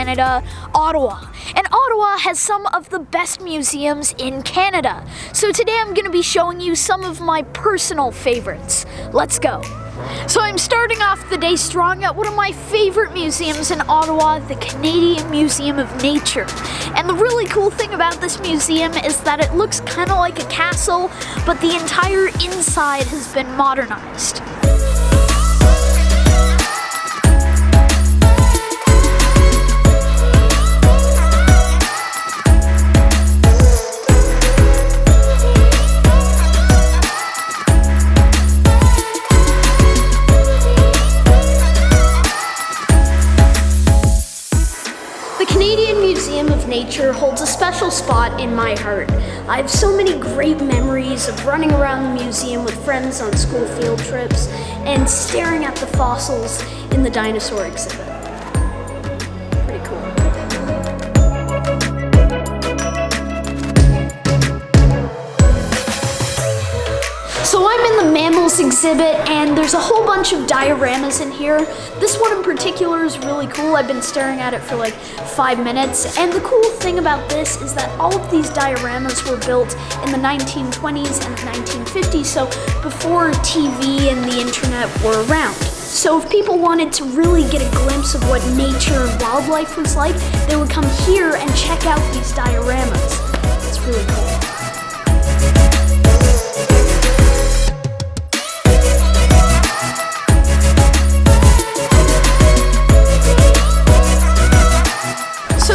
Canada, Ottawa. And Ottawa has some of the best museums in Canada. So today I'm going to be showing you some of my personal favorites. Let's go. So I'm starting off the day strong at one of my favorite museums in Ottawa, the Canadian Museum of Nature. And the really cool thing about this museum is that it looks kind of like a castle, but the entire inside has been modernized. The Canadian Museum of Nature holds a special spot in my heart. I have so many great memories of running around the museum with friends on school field trips and staring at the fossils in the dinosaur exhibit. Pretty cool. So I'm in the mammals exhibit and there's a whole bunch of dioramas in here. This one in particular is really cool. I've been staring at it for like 5 minutes. And the cool thing about this is that all of these dioramas were built in the 1920s and 1950s, so before TV and the internet were around. So if people wanted to really get a glimpse of what nature and wildlife was like, they would come here and check out these dioramas. It's really cool.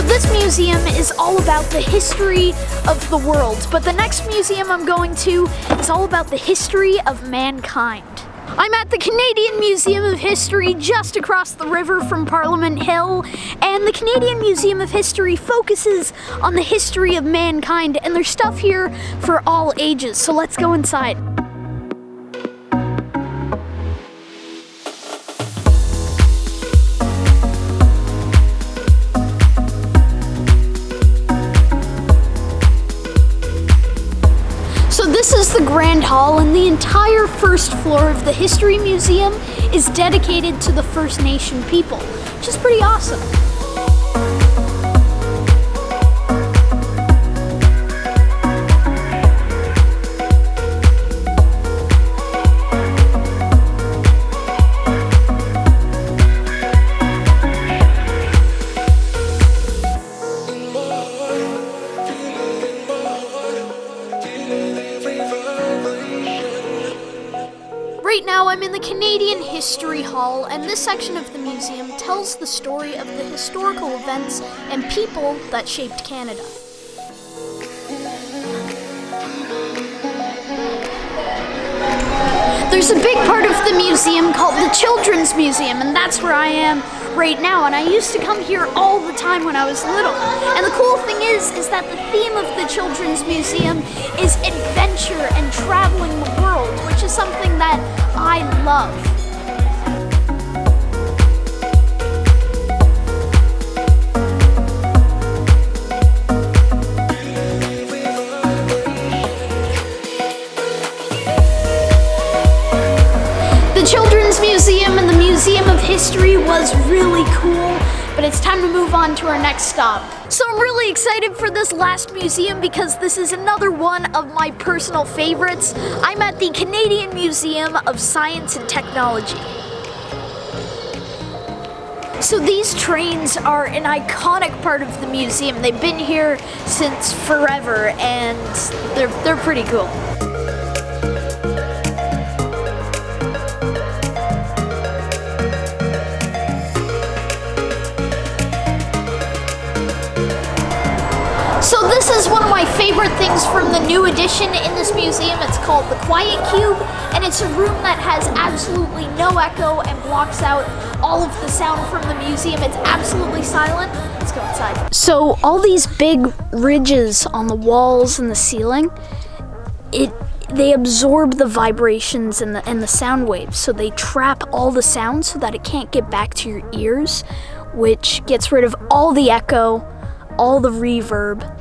This museum is all about the history of the world, but the next museum I'm going to is all about the history of mankind. I'm at the Canadian Museum of History just across the river from Parliament Hill, and the Canadian Museum of History focuses on the history of mankind, and there's stuff here for all ages, so let's go inside. This is the Grand Hall, and the entire first floor of the History Museum is dedicated to the First Nation people, which is pretty awesome. Right now I'm in the Canadian History Hall, and this section of the museum tells the story of the historical events and people that shaped Canada. There's a big part of the museum called the Children's Museum, and that's where I am right now, and I used to come here all the time when I was little. And the cool thing is that the theme of the Children's Museum is adventure and traveling the world, which is something that I love. The Children's Museum and the Museum of History was really cool, but it's time to move on to our next stop. So I'm really excited for this last museum because this is another one of my personal favorites. I'm at the Canadian Museum of Science and Technology. So these trains are an iconic part of the museum. They've been here since forever, and they're pretty cool. So this is one of my favorite things from the new addition in this museum. It's called the Quiet Cube, and it's a room that has absolutely no echo and blocks out all of the sound from the museum. It's absolutely silent. Let's go inside. So all these big ridges on the walls and the ceiling, they absorb the vibrations and the sound waves, so they trap all the sound so that it can't get back to your ears, which gets rid of all the echo, all the reverb.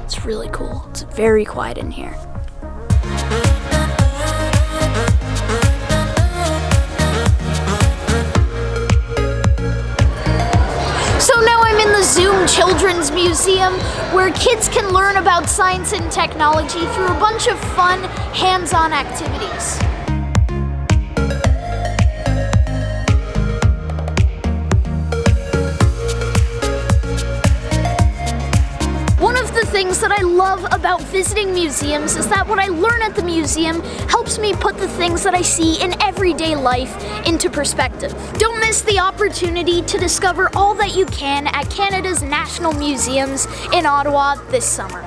It's really cool. It's very quiet in here. Zoom Children's Museum, where kids can learn about science and technology through a bunch of fun, hands-on activities. One of the things that I love about visiting museums is that what I learn at the museum helps me put the things that I see in everyday life into perspective. Don't miss the opportunity to discover all that you can at Canada's National Museums in Ottawa this summer.